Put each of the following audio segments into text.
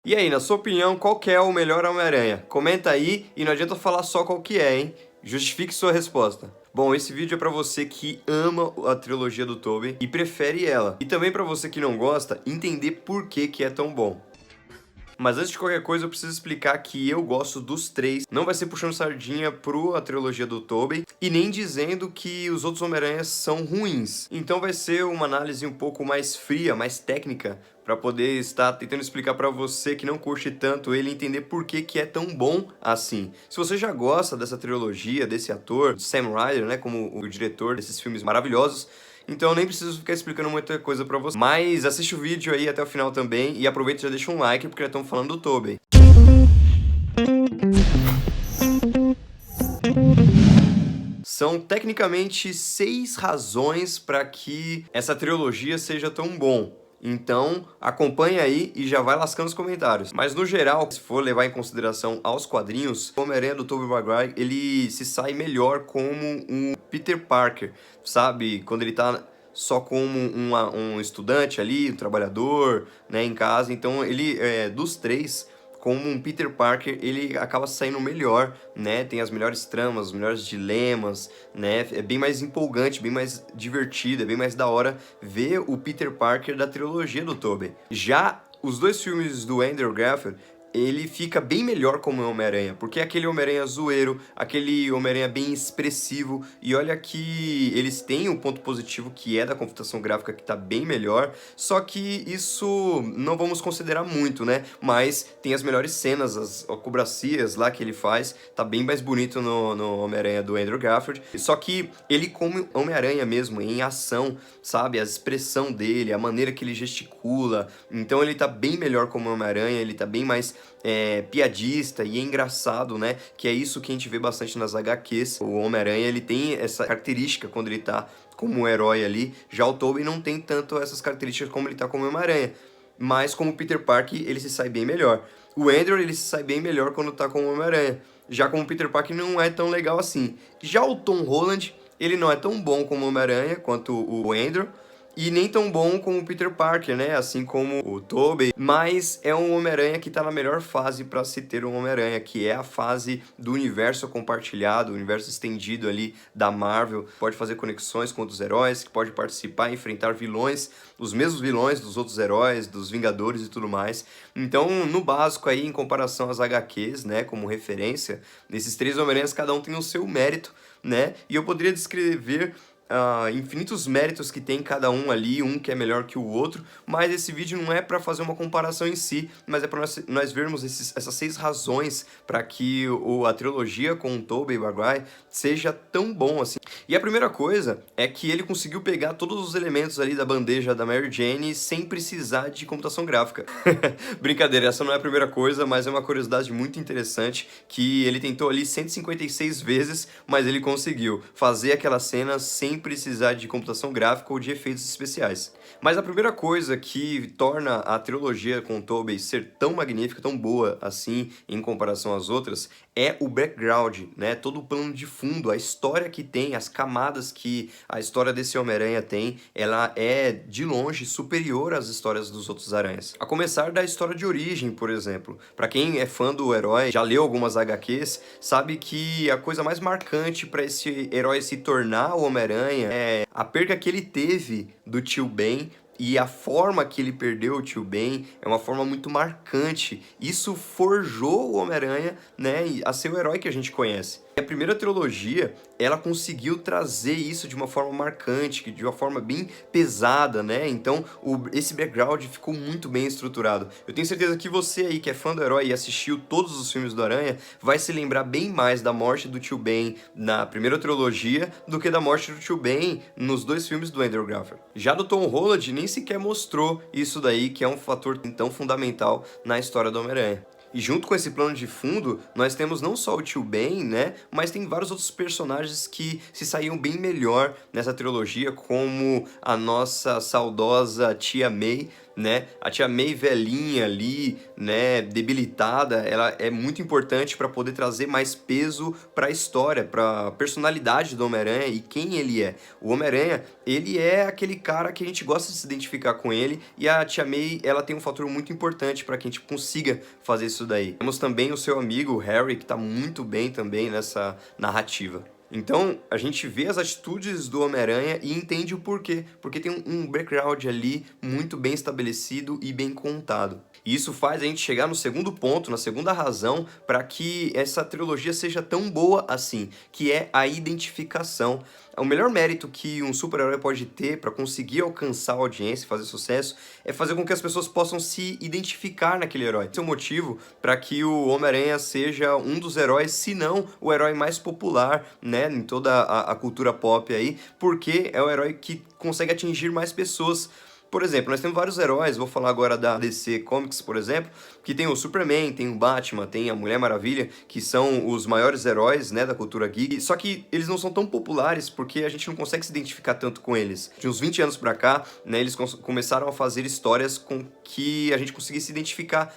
E aí, na sua opinião, qual que é o melhor Homem-Aranha? Comenta aí e não adianta falar só qual que é, hein? Justifique sua resposta. Bom, esse vídeo é pra você que ama a trilogia do Tobey e prefere ela. E também pra você que não gosta, entender por que é tão bom. Mas antes de qualquer coisa, eu preciso explicar que eu gosto dos três. Não vai ser puxando sardinha a trilogia do Tobey e nem dizendo que os outros Homem-Aranhas são ruins. Então vai ser uma análise um pouco mais fria, mais técnica, para poder estar tentando explicar para você que não curte tanto ele entender por que é tão bom assim. Se você já gosta dessa trilogia, desse ator, Sam Ryder, né, como o diretor desses filmes maravilhosos, então eu nem preciso ficar explicando muita coisa pra você. Mas assiste o vídeo aí até o final também e aproveita e já deixa um like porque já estamos falando do Tobey. São tecnicamente 6 razões para que essa trilogia seja tão bom. Então, acompanha aí e já vai lascando os comentários. Mas no geral, se for levar em consideração aos quadrinhos, o Homem-Aranha do Tobey Maguire, ele se sai melhor como um Peter Parker, sabe? Quando ele tá só como um estudante ali, um trabalhador, né, em casa. Então, ele, dos três, como um Peter Parker, ele acaba saindo melhor, né? Tem as melhores tramas, os melhores dilemas, né? É bem mais empolgante, bem mais divertido, é bem mais da hora ver o Peter Parker da trilogia do Tobey. Já os dois filmes do Andrew Garfield, ele fica bem melhor como Homem-Aranha, porque é aquele Homem-Aranha zoeiro, aquele Homem-Aranha bem expressivo, e olha que eles têm um ponto positivo que é da computação gráfica que tá bem melhor, só que isso não vamos considerar muito, né? Mas tem as melhores cenas, as acrobacias lá que ele faz, tá bem mais bonito no Homem-Aranha do Andrew Garfield, só que ele como Homem-Aranha mesmo, em ação, sabe? A expressão dele, a maneira que ele gesticula, então ele tá bem melhor como Homem-Aranha, ele tá bem mais piadista e engraçado, né? Que é isso que a gente vê bastante nas HQs. O Homem-Aranha, ele tem essa característica quando ele tá como um herói ali. Já o Tobey não tem tanto essas características como ele tá como Homem-Aranha. Mas como Peter Parker, ele se sai bem melhor. O Andrew, ele se sai bem melhor quando tá como Homem-Aranha. Já como Peter Parker não é tão legal assim. Já o Tom Holland, ele não é tão bom como Homem-Aranha quanto o Andrew. E nem tão bom como o Peter Parker, né? Assim como o Tobey. Mas é um Homem-Aranha que tá na melhor fase para se ter um Homem-Aranha, que é a fase do universo compartilhado, o universo estendido ali da Marvel. Pode fazer conexões com outros heróis, que pode participar e enfrentar vilões, os mesmos vilões dos outros heróis, dos Vingadores e tudo mais. Então, no básico aí, em comparação às HQs, né? Como referência, nesses três Homem-Aranhas, cada um tem o seu mérito, né? E eu poderia descrever infinitos méritos que tem cada um ali, um que é melhor que o outro, mas esse vídeo não é para fazer uma comparação em si, mas é para nós vermos essas 6 razões para que a trilogia com o Tobey Maguire seja tão bom assim. E a primeira coisa é que ele conseguiu pegar todos os elementos ali da bandeja da Mary Jane sem precisar de computação gráfica. Brincadeira, essa não é a primeira coisa, mas é uma curiosidade muito interessante que ele tentou ali 156 vezes, mas ele conseguiu fazer aquela cena sem precisar de computação gráfica ou de efeitos especiais. Mas a primeira coisa que torna a trilogia com o Tobey ser tão magnífica, tão boa assim, em comparação às outras, é o background, né? Todo o plano de fundo, a história que tem, as camadas que a história desse Homem-Aranha tem, ela é, de longe, superior às histórias dos outros aranhas. A começar da história de origem, por exemplo. Pra quem é fã do herói, já leu algumas HQs, sabe que a coisa mais marcante para esse herói se tornar o Homem-Aranha é a perca que ele teve do tio Ben. E a forma que ele perdeu o tio Ben é uma forma muito marcante. Isso forjou o Homem-Aranha, né, a ser o herói que a gente conhece. E a primeira trilogia, ela conseguiu trazer isso de uma forma marcante, de uma forma bem pesada, né? Então, esse background ficou muito bem estruturado. Eu tenho certeza que você aí, que é fã do herói e assistiu todos os filmes do Aranha, vai se lembrar bem mais da morte do tio Ben na primeira trilogia do que da morte do tio Ben nos 2 filmes do Andrew Garfield. Já do Tom Holland, nem sequer mostrou isso daí, que é um fator tão fundamental na história do Homem-Aranha. E junto com esse plano de fundo, nós temos não só o tio Ben, né, mas tem vários outros personagens que se saíam bem melhor nessa trilogia, como a nossa saudosa tia May, né? A Tia May velhinha ali, né, debilitada, ela é muito importante para poder trazer mais peso para a história, para a personalidade do Homem-Aranha e quem ele é. O Homem-Aranha, ele é aquele cara que a gente gosta de se identificar com ele, e a Tia May, ela tem um fator muito importante para que a gente consiga fazer isso daí. Temos também o seu amigo Harry, que tá muito bem também nessa narrativa. Então, a gente vê as atitudes do Homem-Aranha e entende o porquê. Porque tem um background ali muito bem estabelecido e bem contado. E isso faz a gente chegar no segundo ponto, na segunda razão, para que essa trilogia seja tão boa assim, que é a identificação. O melhor mérito que um super-herói pode ter para conseguir alcançar a audiência e fazer sucesso é fazer com que as pessoas possam se identificar naquele herói. Esse é o motivo para que o Homem-Aranha seja um dos heróis, se não o herói mais popular, né, em toda a cultura pop aí, porque é o herói que consegue atingir mais pessoas. Por exemplo, nós temos vários heróis, vou falar agora da DC Comics, por exemplo, que tem o Superman, tem o Batman, tem a Mulher Maravilha, que são os maiores heróis, né, da cultura geek, só que eles não são tão populares porque a gente não consegue se identificar tanto com eles. De uns 20 anos pra cá, né, eles começaram a fazer histórias com que a gente conseguisse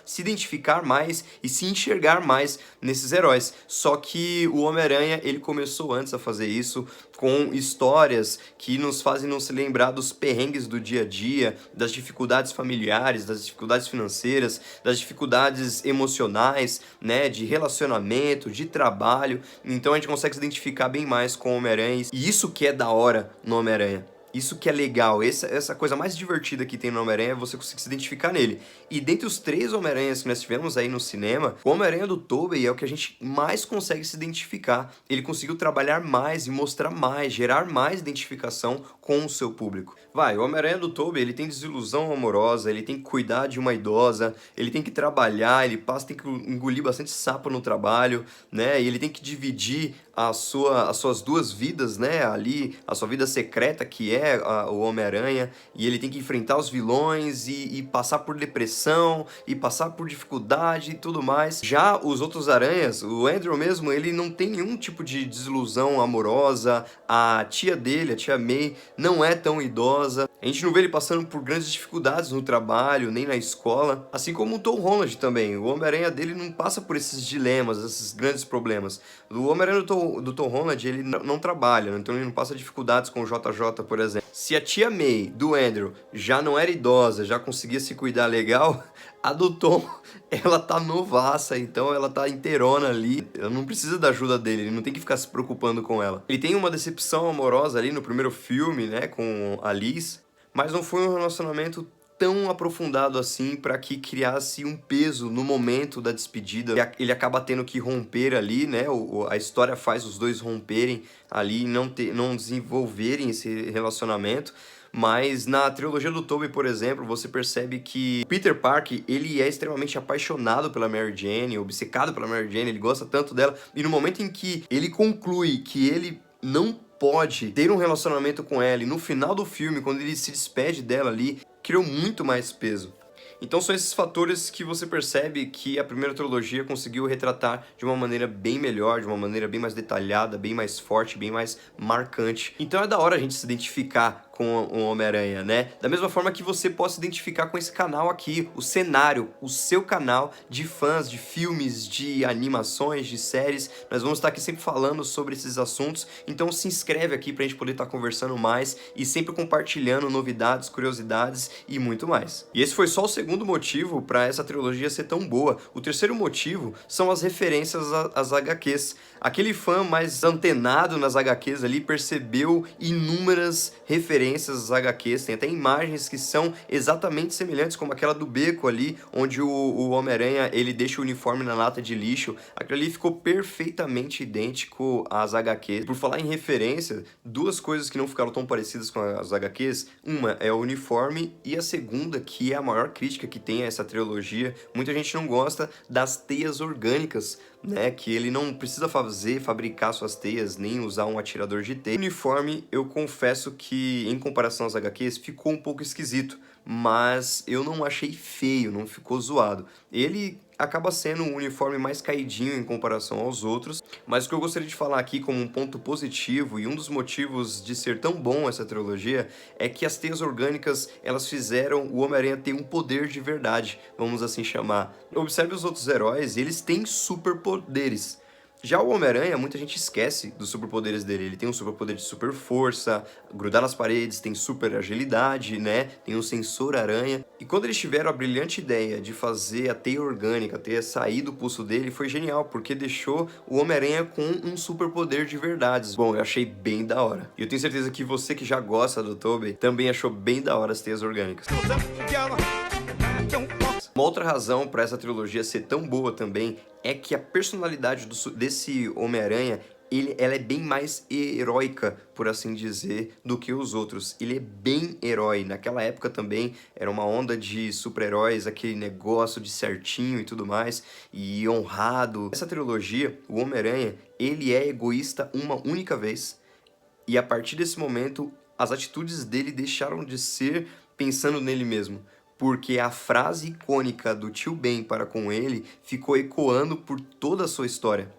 se identificar mais e se enxergar mais nesses heróis. Só que o Homem-Aranha, ele começou antes a fazer isso, com histórias que nos fazem nos lembrar dos perrengues do dia a dia, das dificuldades familiares, das dificuldades financeiras, das dificuldades emocionais, né, de relacionamento, de trabalho. Então a gente consegue se identificar bem mais com o Homem-Aranha, e isso que é da hora no Homem-Aranha. Isso que é legal, essa coisa mais divertida que tem no Homem-Aranha é você conseguir se identificar nele. E dentre os 3 Homem-Aranhas que nós tivemos aí no cinema, o Homem-Aranha do Tobey é o que a gente mais consegue se identificar. Ele conseguiu trabalhar mais e mostrar mais, gerar mais identificação com o seu público. O Homem-Aranha do Tobey, ele tem desilusão amorosa, ele tem que cuidar de uma idosa, ele tem que trabalhar, tem que engolir bastante sapo no trabalho, né? E ele tem que dividir as suas 2 vidas, né? Ali, a sua vida secreta, que é o Homem-Aranha, e ele tem que enfrentar os vilões e passar por depressão, e passar por dificuldade e tudo mais. Já os outros aranhas, o Andrew mesmo, ele não tem nenhum tipo de desilusão amorosa, a tia dele, a tia May, não é tão idosa, a gente não vê ele passando por grandes dificuldades no trabalho, nem na escola, assim como o Tom Holland também. O Homem-Aranha dele não passa por esses dilemas, esses grandes problemas. O Homem-Aranha do Tom Holland, ele não trabalha, então ele não passa dificuldades com o JJ, por exemplo. Se a tia May, do Andrew, já não era idosa, já conseguia se cuidar legal, a do Tom, ela tá novaça, então ela tá inteirona ali, ela não precisa da ajuda dele, ele não tem que ficar se preocupando com ela. Ele tem uma decepção amorosa ali no primeiro filme, né, com a Liz, mas não foi um relacionamento tão aprofundado assim para que criasse um peso no momento da despedida. Ele acaba tendo que romper ali, né? A história faz os dois romperem ali e não desenvolverem esse relacionamento. Mas na trilogia do Tobey, por exemplo, você percebe que Peter Parker, ele é extremamente apaixonado pela Mary Jane, obcecado pela Mary Jane, ele gosta tanto dela, e no momento em que ele conclui que ele não pode ter um relacionamento com ela, e no final do filme, quando ele se despede dela ali, criou muito mais peso. Então são esses fatores que você percebe que a primeira trilogia conseguiu retratar de uma maneira bem melhor, de uma maneira bem mais detalhada, bem mais forte, bem mais marcante. Então é da hora a gente se identificar com o Homem-Aranha, né? Da mesma forma que você pode se identificar com esse canal aqui, o Cenário, o seu canal de fãs, de filmes, de animações, de séries. Nós vamos estar aqui sempre falando sobre esses assuntos, então se inscreve aqui pra gente poder estar conversando mais e sempre compartilhando novidades, curiosidades e muito mais. E esse foi só o segundo motivo para essa trilogia ser tão boa. O terceiro motivo são as referências às HQs. Aquele fã mais antenado nas HQs ali percebeu inúmeras referências às HQs, tem até imagens que são exatamente semelhantes, como aquela do beco ali, onde o Homem-Aranha ele deixa o uniforme na lata de lixo. Aquilo ali ficou perfeitamente idêntico às HQs. Por falar em referência, 2 coisas que não ficaram tão parecidas com as HQs, uma é o uniforme e a segunda, que é a maior crítica que tem a essa trilogia, muita gente não gosta das teias orgânicas, né, que ele não precisa fabricar suas teias, nem usar um atirador de teia. O uniforme, eu confesso que, em comparação às HQs, ficou um pouco esquisito, mas eu não achei feio, não ficou zoado. Ele acaba sendo um uniforme mais caidinho em comparação aos outros, mas o que eu gostaria de falar aqui como um ponto positivo e um dos motivos de ser tão bom essa trilogia é que as teias orgânicas, elas fizeram o Homem-Aranha ter um poder de verdade, vamos assim chamar. Observe os outros heróis, eles têm superpoderes. Já o Homem-Aranha, muita gente esquece dos superpoderes dele. Ele tem um superpoder de super força, grudar nas paredes, tem super agilidade, né? Tem um sensor aranha. E quando eles tiveram a brilhante ideia de fazer a teia orgânica, a teia sair do pulso dele, foi genial, porque deixou o Homem-Aranha com um superpoder de verdade. Bom, eu achei bem da hora. E eu tenho certeza que você que já gosta do Tobey também achou bem da hora as teias orgânicas. Uma outra razão para essa trilogia ser tão boa também é que a personalidade desse Homem-Aranha, ela é bem mais heróica, por assim dizer, do que os outros. Ele é bem herói. Naquela época também era uma onda de super-heróis, aquele negócio de certinho e tudo mais, e honrado. Essa trilogia, o Homem-Aranha, ele é egoísta uma única vez, e a partir desse momento, as atitudes dele deixaram de ser pensando nele mesmo. Porque a frase icônica do Tio Ben para com ele ficou ecoando por toda a sua história.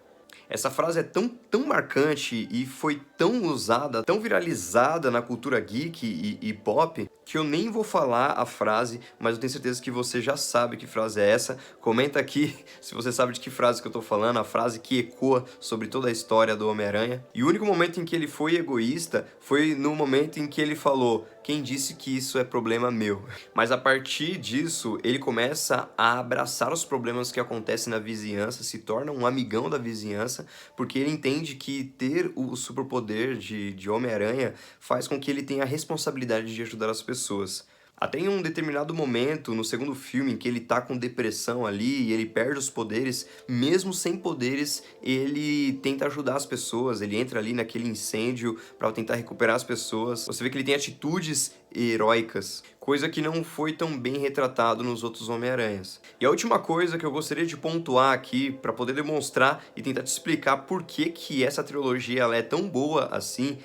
Essa frase é tão marcante e foi tão usada, tão viralizada na cultura geek e pop, que eu nem vou falar a frase, mas eu tenho certeza que você já sabe que frase é essa. Comenta aqui se você sabe de que frase que eu tô falando, a frase que ecoa sobre toda a história do Homem-Aranha. E o único momento em que ele foi egoísta foi no momento em que ele falou: quem disse que isso é problema meu? Mas a partir disso, ele começa a abraçar os problemas que acontecem na vizinhança, se torna um amigão da vizinhança, porque ele entende que ter o superpoder de Homem-Aranha faz com que ele tenha a responsabilidade de ajudar as pessoas. Até em um determinado momento, no segundo filme, em que ele tá com depressão ali e ele perde os poderes, mesmo sem poderes, ele tenta ajudar as pessoas, ele entra ali naquele incêndio para tentar recuperar as pessoas. Você vê que ele tem atitudes heróicas, coisa que não foi tão bem retratado nos outros Homem-Aranhas. E a última coisa que eu gostaria de pontuar aqui, para poder demonstrar e tentar te explicar por que essa trilogia ela é tão boa assim,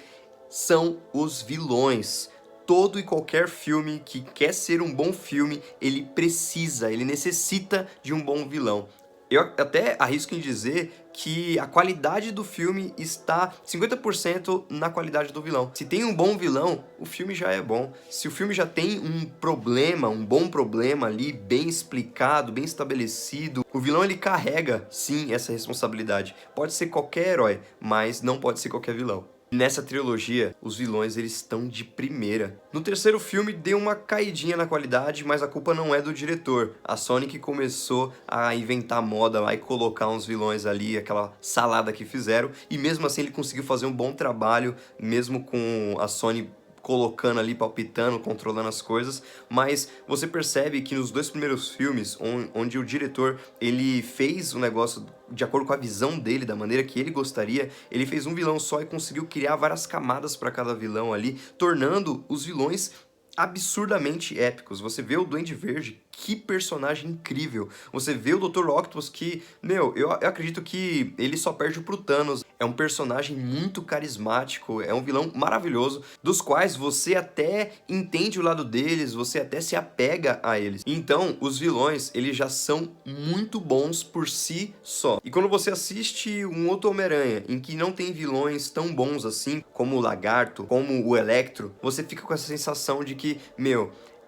são os vilões. Todo e qualquer filme que quer ser um bom filme, ele necessita de um bom vilão. Eu até arrisco em dizer que a qualidade do filme está 50% na qualidade do vilão. Se tem um bom vilão, o filme já é bom. Se o filme já tem um problema, um bom problema ali, bem explicado, bem estabelecido, o vilão ele carrega, sim, essa responsabilidade. Pode ser qualquer herói, mas não pode ser qualquer vilão. Nessa trilogia, os vilões eles estão de primeira. No terceiro filme deu uma caidinha na qualidade, mas a culpa não é do diretor. A Sony que começou a inventar moda lá e colocar uns vilões ali, aquela salada que fizeram, e mesmo assim ele conseguiu fazer um bom trabalho, mesmo com a Sony colocando ali, palpitando, controlando as coisas, mas você percebe que nos dois primeiros filmes, onde o diretor ele fez o negócio de acordo com a visão dele, da maneira que ele gostaria, ele fez um vilão só e conseguiu criar várias camadas para cada vilão ali, tornando os vilões absurdamente épicos. Você vê o Duende Verde, que personagem incrível. Você vê o Dr. Octopus que, eu acredito que ele só perde pro Thanos. É um personagem muito carismático, é um vilão maravilhoso, dos quais você até entende o lado deles, você até se apega a eles. Então, os vilões, eles já são muito bons por si só. E quando você assiste um outro Homem-Aranha, em que não tem vilões tão bons assim, como o Lagarto, como o Electro, você fica com essa sensação de que,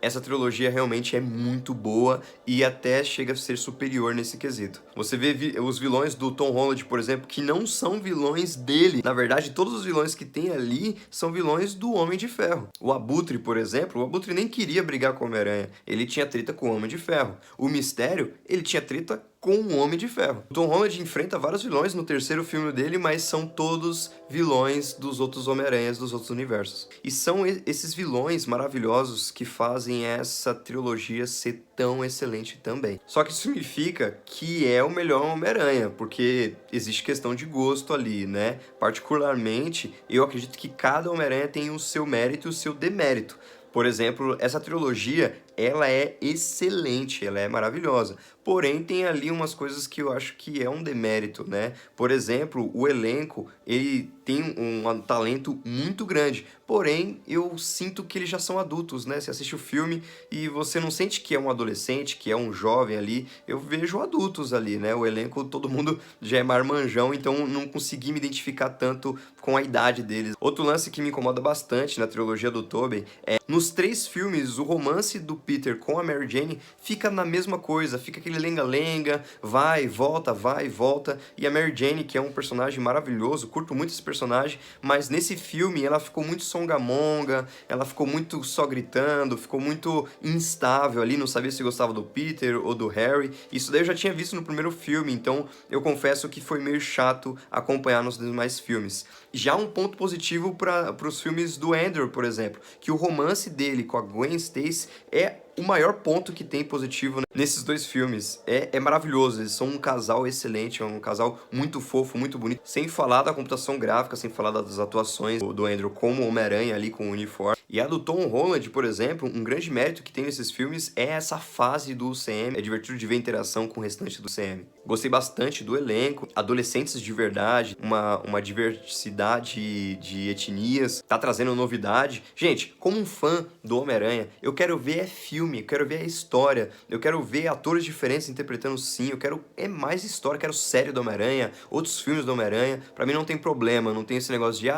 essa trilogia realmente é muito boa e até chega a ser superior nesse quesito. Você vê os vilões do Tom Holland, por exemplo, que não são vilões dele. Na verdade, todos os vilões que tem ali são vilões do Homem de Ferro. O Abutre, por exemplo, o Abutre nem queria brigar com o Homem-Aranha. Ele tinha treta com o Homem de Ferro. O Mistério, ele tinha treta com o Homem de Ferro. O Tom Holland enfrenta vários vilões no terceiro filme dele, mas são todos vilões dos outros Homem-Aranhas dos outros universos. E são esses vilões maravilhosos que fazem essa trilogia ser tão excelente também. Só que isso significa que é o melhor Homem-Aranha, porque existe questão de gosto ali, né? Particularmente, eu acredito que cada Homem-Aranha tem o seu mérito e o seu demérito. Por exemplo, essa trilogia ela é excelente, ela é maravilhosa. Porém, tem ali umas coisas que eu acho que é um demérito, né? Por exemplo, o elenco, ele tem um talento muito grande, porém, eu sinto que eles já são adultos, né? Você assiste o filme e você não sente que é um adolescente, que é um jovem ali, eu vejo adultos ali, né? O elenco, todo mundo já é marmanjão, então não consegui me identificar tanto com a idade deles. Outro lance que me incomoda bastante na trilogia do Tobey é, nos 3 filmes, o romance do Peter com a Mary Jane fica na mesma coisa, fica aquele lenga-lenga, vai e volta, e a Mary Jane, que é um personagem maravilhoso, curto muito esse personagem, mas nesse filme ela ficou muito songamonga, ela ficou muito só gritando, ficou muito instável ali, não sabia se gostava do Peter ou do Harry. Isso daí eu já tinha visto no primeiro filme, então eu confesso que foi meio chato acompanhar nos demais filmes. Já um ponto positivo para os filmes do Andrew, por exemplo, que o romance dele com a Gwen Stacy é o maior ponto que tem positivo nesses 2 filmes. É maravilhoso, eles são um casal excelente, é um casal muito fofo, muito bonito. Sem falar da computação gráfica, sem falar das atuações do Andrew como Homem-Aranha ali com o uniforme. E a do Tom Holland, por exemplo, um grande mérito que tem nesses filmes é essa fase do UCM. É divertido de ver a interação com o restante do UCM. Gostei bastante do elenco, adolescentes de verdade, uma diversidade de etnias, tá trazendo novidade. Gente, como um fã do Homem-Aranha, eu quero ver filme, eu quero ver a história, eu quero ver atores diferentes interpretando sim, eu quero mais história, quero série do Homem-Aranha, outros filmes do Homem-Aranha. Pra mim não tem problema, não tem esse negócio de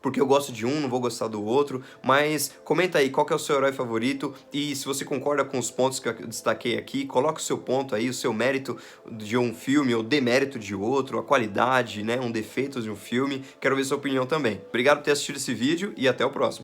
porque eu gosto de um, não vou gostar do outro, mas comenta aí qual que é o seu herói favorito e se você concorda com os pontos que eu destaquei aqui, coloca o seu ponto aí, o seu mérito de um filme ou demérito de outro, a qualidade, né, um defeito de um filme, quero ver sua opinião também. Obrigado por ter assistido esse vídeo e até o próximo.